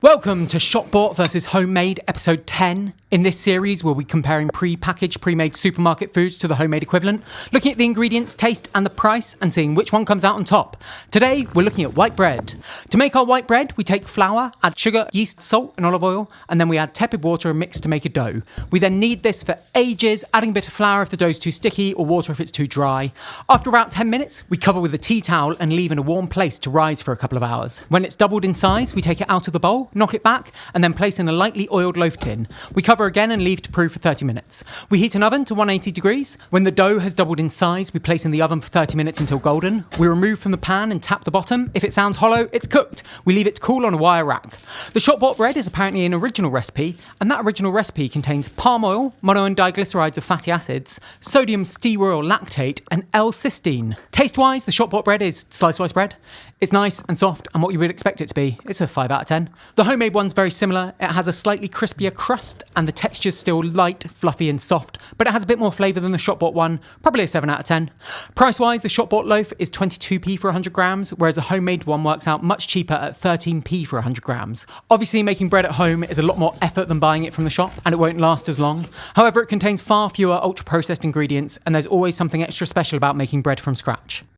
Welcome to Shop Bought versus Homemade episode 10. In this series, we'll be comparing pre-packaged, pre-made supermarket foods to the homemade equivalent, looking at the ingredients, taste and the price and seeing which one comes out on top. Today, we're looking at white bread. To make our white bread, we take flour, add sugar, yeast, salt and olive oil, and then we add tepid water and mix to make a dough. We then knead this for ages, adding a bit of flour if the dough's too sticky or water if it's too dry. After about 10 minutes, we cover with a tea towel and leave in a warm place to rise for a couple of hours. When it's doubled in size, we take it out of the bowl, knock it back, and then place in a lightly oiled loaf tin. We cover again and leave to brew for 30 minutes. We heat an oven to 180 degrees. When the dough has doubled in size, we place in the oven for 30 minutes until golden. We remove from the pan and tap the bottom. If it sounds hollow, it's cooked. We leave it to cool on a wire rack. The shop bought bread is apparently an original recipe, and that original recipe contains palm oil, mono and diglycerides of fatty acids, sodium stearoyl lactate, and L-cysteine. Taste-wise, the shop bought bread is slice bread. It's nice and soft and what you would expect it to be. It's a 5 out of 10. The homemade one's very similar. It has a slightly crispier crust and the texture's still light, fluffy and soft, but it has a bit more flavour than the shop bought one, probably a 7 out of 10. Price-wise, the shop bought loaf is 22p for 100 grams, whereas a homemade one works out much cheaper at 13p for 100 grams. Obviously, making bread at home is a lot more effort than buying it from the shop, and it won't last as long. However, it contains far fewer ultra-processed ingredients, and there's always something extra special about making bread from scratch.